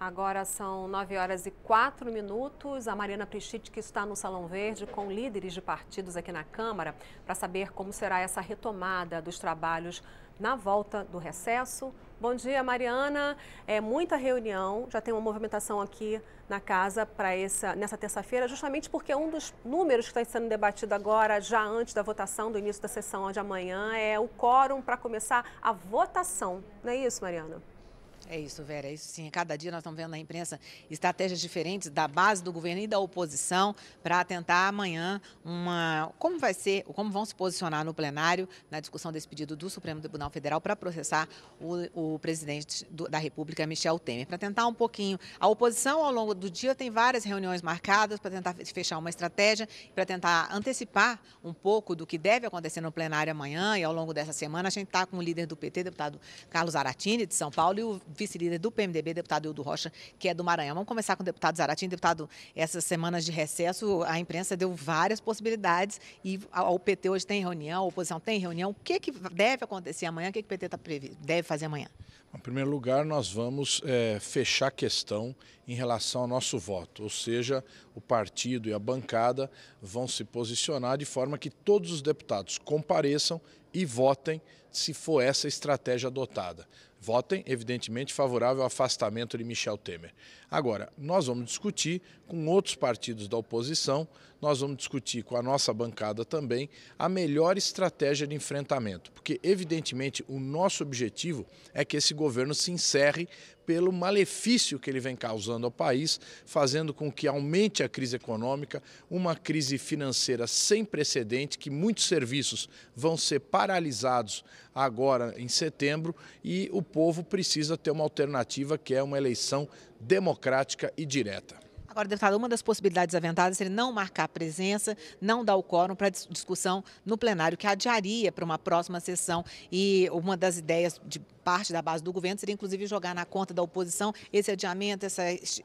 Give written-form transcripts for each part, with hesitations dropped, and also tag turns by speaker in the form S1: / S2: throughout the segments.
S1: Agora são 9h04. A Mariana Prischit, que está no Salão Verde com líderes de partidos aqui na Câmara, para saber como será essa retomada dos trabalhos na volta do recesso. Bom dia, Mariana. É muita reunião, já tem uma movimentação aqui na casa para nessa terça-feira, justamente porque um dos números que está sendo debatido agora, já antes da votação, do início da sessão de amanhã, é o quórum para começar a votação. Não é isso, Mariana?
S2: É isso, Vera, é isso sim. Cada dia nós estamos vendo na imprensa estratégias diferentes da base do governo e da oposição para tentar amanhã como vão se posicionar no plenário na discussão desse pedido do Supremo Tribunal Federal para processar o presidente da República, Michel Temer. Para tentar um pouquinho, a oposição ao longo do dia tem várias reuniões marcadas para tentar fechar uma estratégia, para tentar antecipar um pouco do que deve acontecer no plenário amanhã e ao longo dessa semana. A gente está com o líder do PT, deputado Carlos Zaratini, de São Paulo, e o vice-líder do PMDB, deputado Hildo Rocha, que é do Maranhão. Vamos começar com o deputado Zaratini. Deputado, essas semanas de recesso, a imprensa deu várias possibilidades e o PT hoje tem reunião, a oposição tem reunião. O que deve acontecer amanhã? O que o PT deve fazer amanhã?
S3: Em primeiro lugar, nós vamos fechar a questão em relação ao nosso voto, ou seja, o partido e a bancada vão se posicionar de forma que todos os deputados compareçam e votem se for essa estratégia adotada. Votem, evidentemente, favorável ao afastamento de Michel Temer. Agora, nós vamos discutir com outros partidos da oposição, nós vamos discutir com a nossa bancada também a melhor estratégia de enfrentamento, porque, evidentemente, o nosso objetivo é que esse governo se encerre pelo malefício que ele vem causando ao país, fazendo com que aumente a crise econômica, uma crise financeira sem precedente, que muitos serviços vão ser paralisados agora em setembro e o povo precisa ter uma alternativa que é uma eleição democrática e direta.
S2: Agora, deputado, uma das possibilidades aventadas seria não marcar presença, não dar o quórum para discussão no plenário, que adiaria para uma próxima sessão. E uma das ideias de parte da base do governo seria, inclusive, jogar na conta da oposição esse adiamento,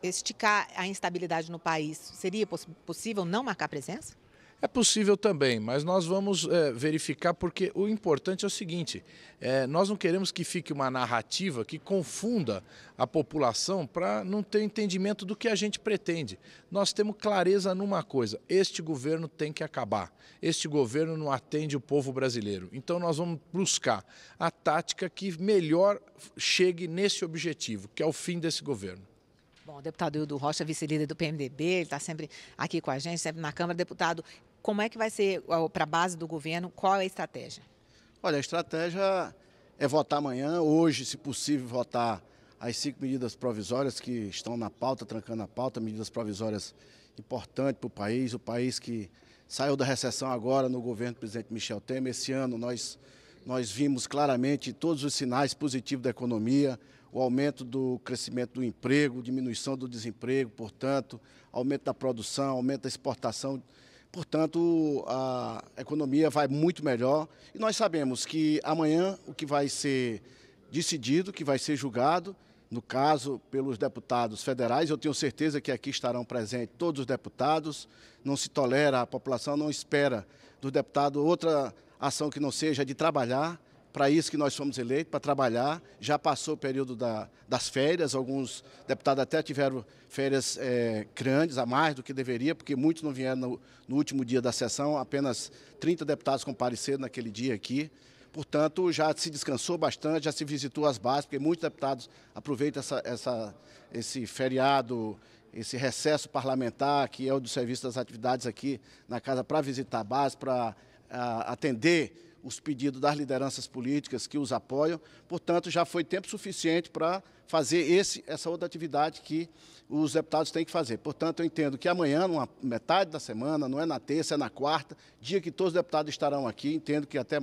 S2: esticar a instabilidade no país. Seria possível não marcar presença?
S3: É possível também, mas nós vamos verificar, porque o importante é o seguinte, nós não queremos que fique uma narrativa que confunda a população para não ter entendimento do que a gente pretende. Nós temos clareza numa coisa, este governo tem que acabar, este governo não atende o povo brasileiro. Então nós vamos buscar a tática que melhor chegue nesse objetivo, que é o fim desse governo.
S2: Bom, o deputado Hildo Rocha, vice-líder do PMDB, ele está sempre aqui com a gente, sempre na Câmara. Deputado, como é que vai ser para a base do governo? Qual é a estratégia?
S4: Olha, a estratégia é votar amanhã, hoje, se possível, votar as 5 medidas provisórias que estão na pauta, trancando a pauta, medidas provisórias importantes para o país que saiu da recessão agora no governo do presidente Michel Temer. Esse ano nós vimos claramente todos os sinais positivos da economia, o aumento do crescimento do emprego, diminuição do desemprego, portanto, aumento da produção, aumento da exportação. Portanto, a economia vai muito melhor e nós sabemos que amanhã o que vai ser decidido, que vai ser julgado, no caso, pelos deputados federais, eu tenho certeza que aqui estarão presentes todos os deputados, não se tolera, a população não espera do deputado outra ação que não seja de trabalhar. Para isso que nós fomos eleitos, para trabalhar. Já passou o período das férias, alguns deputados até tiveram férias grandes, a mais do que deveria, porque muitos não vieram no último dia da sessão, apenas 30 deputados compareceram naquele dia aqui. Portanto, já se descansou bastante, já se visitou as bases, porque muitos deputados aproveitam esse feriado, esse recesso parlamentar, que é o do serviço das atividades aqui na casa, para visitar a base, para atender os pedidos das lideranças políticas que os apoiam. Portanto, já foi tempo suficiente para fazer essa outra atividade que os deputados têm que fazer. Portanto, eu entendo que amanhã, numa metade da semana, não é na terça, é na quarta, dia que todos os deputados estarão aqui, entendo que até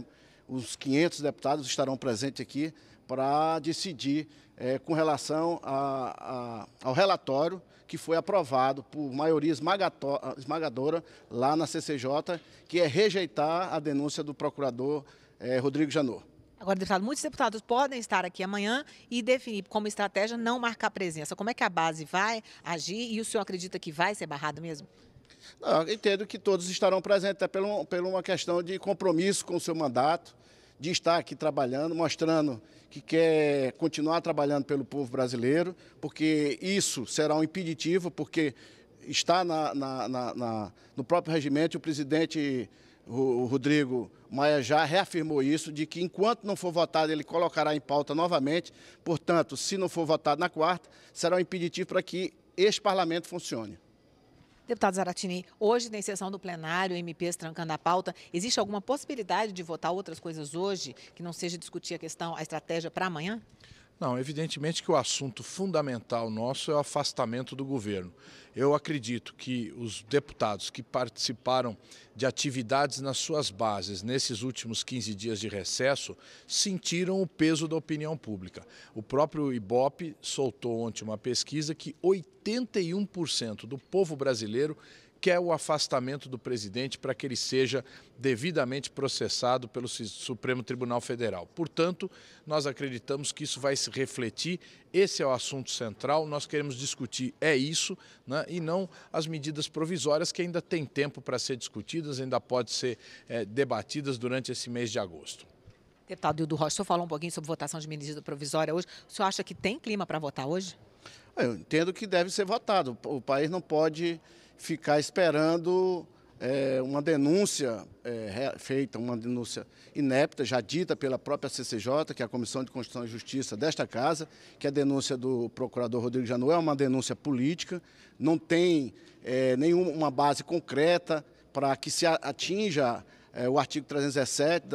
S4: os 500 deputados estarão presentes aqui para decidir com relação ao relatório que foi aprovado por maioria esmagadora lá na CCJ, que é rejeitar a denúncia do procurador Rodrigo Janot.
S2: Agora, deputado, muitos deputados podem estar aqui amanhã e definir como estratégia não marcar presença. Como é que a base vai agir e o senhor acredita que vai ser barrado mesmo?
S4: Não, eu entendo que todos estarão presentes, até por uma questão de compromisso com o seu mandato, de estar aqui trabalhando, mostrando que quer continuar trabalhando pelo povo brasileiro, porque isso será um impeditivo, porque está no próprio regimento, e o presidente o Rodrigo Maia já reafirmou isso, de que enquanto não for votado, ele colocará em pauta novamente. Portanto, se não for votado na quarta, será um impeditivo para que este parlamento funcione.
S2: Deputado Zaratini, hoje tem sessão do plenário, MPs trancando a pauta. Existe alguma possibilidade de votar outras coisas hoje, que não seja discutir a questão, a estratégia para amanhã?
S3: Não, evidentemente que o assunto fundamental nosso é o afastamento do governo. Eu acredito que os deputados que participaram de atividades nas suas bases nesses últimos 15 dias de recesso sentiram o peso da opinião pública. O próprio Ibope soltou ontem uma pesquisa que 81% do povo brasileiro quer o afastamento do presidente para que ele seja devidamente processado pelo Supremo Tribunal Federal. Portanto, nós acreditamos que isso vai se refletir, esse é o assunto central, nós queremos discutir isso, né, e não as medidas provisórias que ainda tem tempo para ser discutidas, ainda pode ser debatidas durante esse mês de agosto.
S2: Deputado Hildo Rocha, o senhor falou um pouquinho sobre votação de medida provisória hoje. O senhor acha que tem clima para votar hoje?
S4: Eu entendo que deve ser votado. O país não pode ficar esperando uma denúncia feita, uma denúncia inepta, já dita pela própria CCJ, que é a Comissão de Constituição e Justiça desta casa, que a denúncia do procurador Rodrigo Janot é uma denúncia política, não tem nenhuma base concreta para que se atinja o artigo 317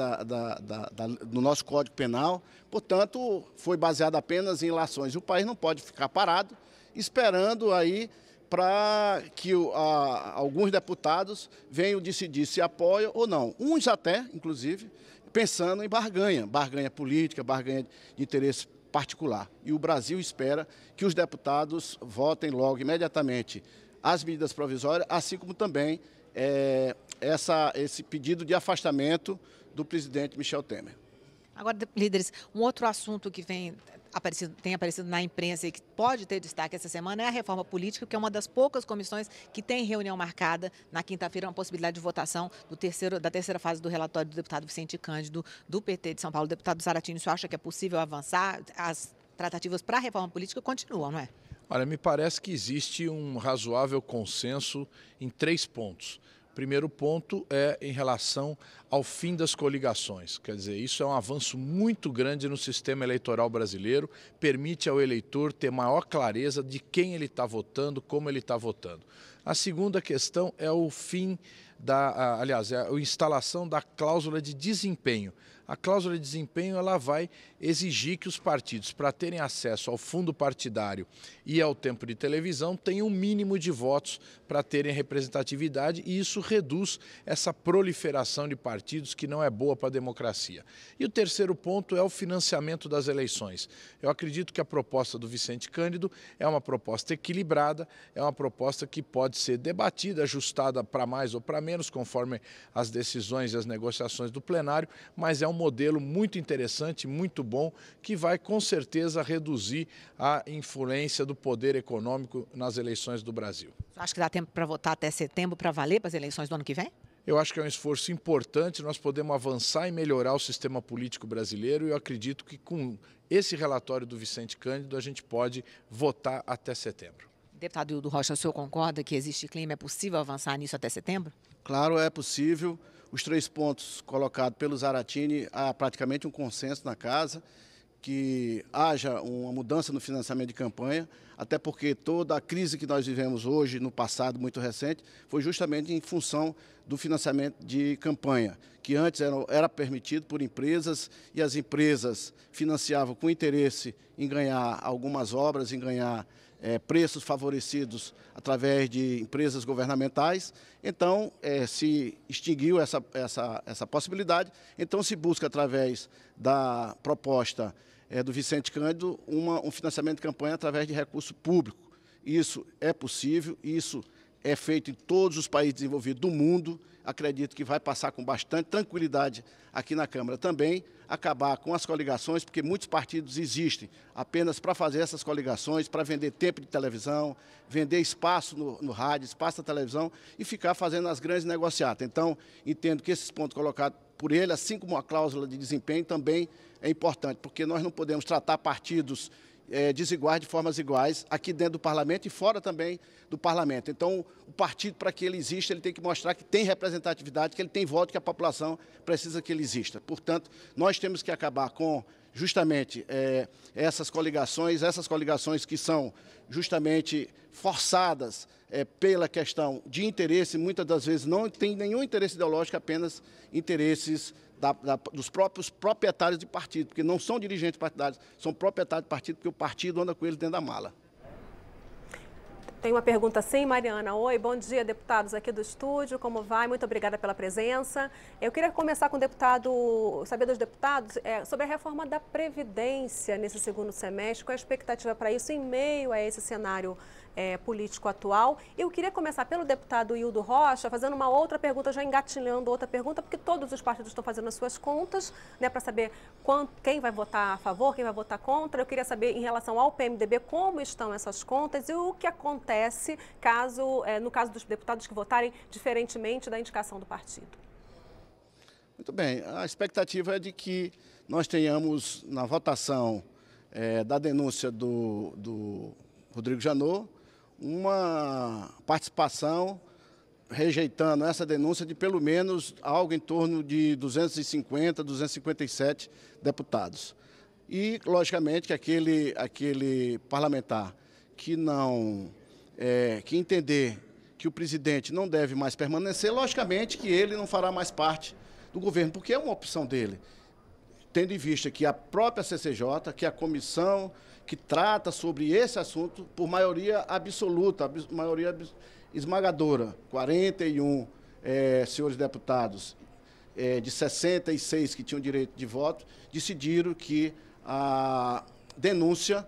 S4: do nosso Código Penal. Portanto, foi baseado apenas em ilações. O país não pode ficar parado esperando aí para que alguns deputados venham decidir se apoiam ou não. Uns até, inclusive, pensando em barganha política, barganha de interesse particular. E o Brasil espera que os deputados votem logo, imediatamente, as medidas provisórias, assim como também esse pedido de afastamento do presidente Michel Temer.
S2: Agora, líderes, um outro assunto que tem aparecido na imprensa e que pode ter destaque essa semana é a reforma política, que é uma das poucas comissões que tem reunião marcada na quinta-feira, uma possibilidade de votação da terceira fase do relatório do deputado Vicente Cândido, do PT de São Paulo. Deputado Zaratini, o senhor acha que é possível avançar? As tratativas para a reforma política continuam, não é?
S3: Olha, me parece que existe um razoável consenso em 3 pontos. O primeiro ponto é em relação ao fim das coligações. Quer dizer, isso é um avanço muito grande no sistema eleitoral brasileiro, permite ao eleitor ter maior clareza de quem ele está votando, como ele está votando. A segunda questão é o fim a instalação da cláusula de desempenho. A cláusula de desempenho ela vai exigir que os partidos, para terem acesso ao fundo partidário e ao tempo de televisão, tenham um mínimo de votos para terem representatividade, e isso reduz essa proliferação de partidos que não é boa para a democracia. E o terceiro ponto é o financiamento das eleições. Eu acredito que a proposta do Vicente Cândido é uma proposta equilibrada, é uma proposta que pode ser debatida, ajustada para mais ou para menos, conforme as decisões e as negociações do plenário, mas é um modelo muito interessante, muito bom, que vai com certeza reduzir a influência do poder econômico nas eleições do Brasil.
S2: Acho que dá tempo para votar até setembro para valer para as eleições do ano que vem?
S3: Eu acho que é um esforço importante, nós podemos avançar e melhorar o sistema político brasileiro, e eu acredito que com esse relatório do Vicente Cândido a gente pode votar até setembro.
S2: Deputado Hildo Rocha, o senhor concorda que existe clima, é possível avançar nisso até setembro?
S4: Claro, é possível. Os 3 pontos colocados pelo Zaratini, há praticamente um consenso na casa, que haja uma mudança no financiamento de campanha, até porque toda a crise que nós vivemos hoje, no passado muito recente, foi justamente em função do financiamento de campanha, que antes era permitido por empresas, e as empresas financiavam com interesse em ganhar algumas obras, em ganhar preços favorecidos através de empresas governamentais. Então, se extinguiu essa possibilidade, então se busca, através da proposta do Vicente Cândido, um financiamento de campanha através de recurso público. Isso é possível, isso é feito em todos os países desenvolvidos do mundo. Acredito que vai passar com bastante tranquilidade aqui na Câmara também, acabar com as coligações, porque muitos partidos existem apenas para fazer essas coligações, para vender tempo de televisão, vender espaço no rádio, espaço na televisão, e ficar fazendo as grandes negociatas. Então, entendo que esses pontos colocados por ele, assim como a cláusula de desempenho também é importante, porque nós não podemos tratar partidos desiguais de formas iguais aqui dentro do parlamento e fora também do parlamento. Então, o partido, para que ele exista, ele tem que mostrar que tem representatividade, que ele tem voto, que a população precisa que ele exista. Portanto, nós temos que acabar com justamente essas coligações que são justamente forçadas pela questão de interesse, muitas das vezes não tem nenhum interesse ideológico, apenas interesses dos próprios proprietários de partido, porque não são dirigentes partidários, são proprietários de partido, porque o partido anda com eles dentro da mala.
S1: Tem uma pergunta sim, Mariana. Oi, bom dia, deputados aqui do estúdio, como vai? Muito obrigada pela presença. Eu queria começar com o deputado, saber dos deputados, sobre a reforma da Previdência nesse segundo semestre, qual a expectativa para isso em meio a esse cenário político atual. Eu queria começar pelo deputado Hildo Rocha, fazendo uma outra pergunta, já engatilhando outra pergunta, porque todos os partidos estão fazendo as suas contas, né, para saber quem vai votar a favor, quem vai votar contra. Eu queria saber, em relação ao PMDB, como estão essas contas e o que acontece no caso dos deputados que votarem diferentemente da indicação do partido.
S4: Muito bem, a expectativa é de que nós tenhamos na votação da denúncia do Rodrigo Janot uma participação rejeitando essa denúncia de pelo menos algo em torno de 250, 257 deputados. E, logicamente, que aquele parlamentar que que entender que o presidente não deve mais permanecer, logicamente que ele não fará mais parte do governo, porque é uma opção dele, tendo em vista que a própria CCJ, que a comissão que trata sobre esse assunto, por maioria absoluta, maioria esmagadora, 41 senhores deputados, de 66 que tinham direito de voto, decidiram que a denúncia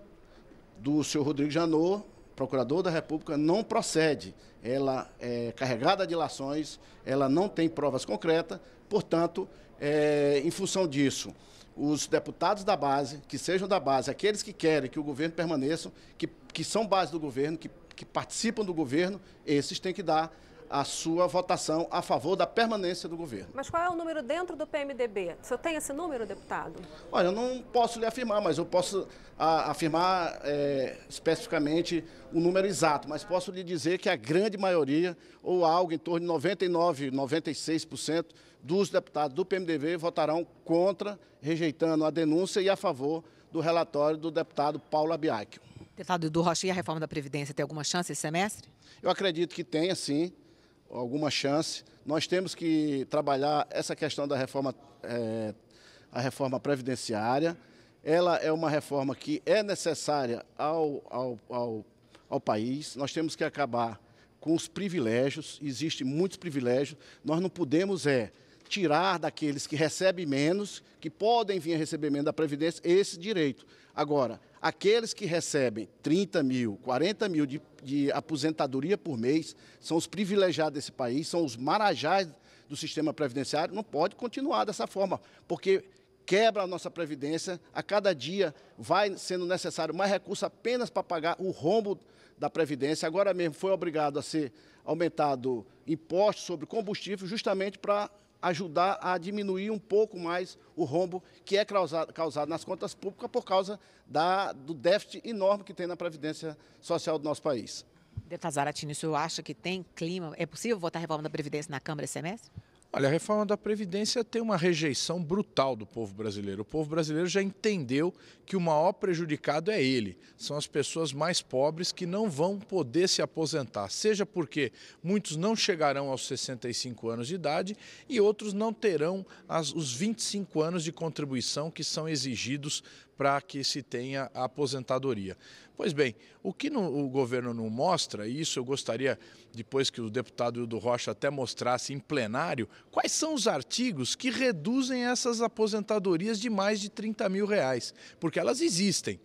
S4: do senhor Rodrigo Janot, procurador da República, não procede. Ela é carregada de ilações, ela não tem provas concretas, portanto, em função disso, os deputados da base, que sejam da base, aqueles que querem que o governo permaneça, que são base do governo, que participam do governo, esses têm que dar a sua votação a favor da permanência do governo.
S1: Mas qual é o número dentro do PMDB? O senhor tem esse número, deputado?
S4: Olha, eu não posso lhe afirmar, mas eu posso afirmar especificamente o número exato, mas posso lhe dizer que a grande maioria, ou algo em torno de 99%, 96% dos deputados do PMDB votarão contra, rejeitando a denúncia e a favor do relatório do deputado Paulo Abiacchio.
S2: Deputado Hildo Rocha, e a reforma da Previdência tem alguma chance esse semestre?
S4: Eu acredito que tenha, sim, alguma chance. Nós temos que trabalhar essa questão da reforma, a reforma previdenciária. Ela é uma reforma que é necessária ao país. Nós temos que acabar com os privilégios. Existem muitos privilégios. Nós não podemos tirar daqueles que recebem menos, que podem vir a receber menos da Previdência, esse direito. Agora, aqueles que recebem 30 mil, 40 mil de aposentadoria por mês, são os privilegiados desse país, são os marajás do sistema previdenciário, não pode continuar dessa forma, porque quebra a nossa Previdência, a cada dia vai sendo necessário mais recursos apenas para pagar o rombo da Previdência. Agora mesmo foi obrigado a ser aumentado impostos sobre combustível justamente para ajudar a diminuir um pouco mais o rombo que é causado nas contas públicas por causa do déficit enorme que tem na Previdência Social do nosso país.
S2: Deputado Zaratini, o senhor acha que tem clima? É possível votar a reforma da Previdência na Câmara esse semestre?
S3: Olha, a reforma da Previdência tem uma rejeição brutal do povo brasileiro. O povo brasileiro já entendeu que o maior prejudicado é ele. São as pessoas mais pobres que não vão poder se aposentar, seja porque muitos não chegarão aos 65 anos de idade e outros não terão os 25 anos de contribuição que são exigidos para que se tenha a aposentadoria. Pois bem, o que o governo não mostra, e isso eu gostaria, depois que o deputado Hildo Rocha até mostrasse em plenário, quais são os artigos que reduzem essas aposentadorias de mais de 30 mil reais, porque elas existem,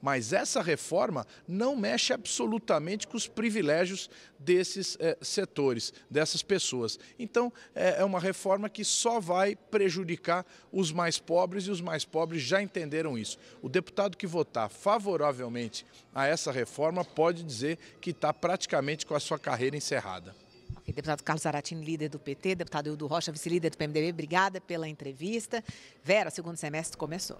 S3: mas essa reforma não mexe absolutamente com os privilégios desses setores, dessas pessoas. Então, é uma reforma que só vai prejudicar os mais pobres e os mais pobres já entenderam isso. O deputado que votar favoravelmente a essa reforma pode dizer que está praticamente com a sua carreira encerrada.
S2: Ok. E deputado Carlos Zaratini, líder do PT, deputado Hildo Rocha, vice-líder do PMDB, obrigada pela entrevista. Vera, o segundo semestre começou.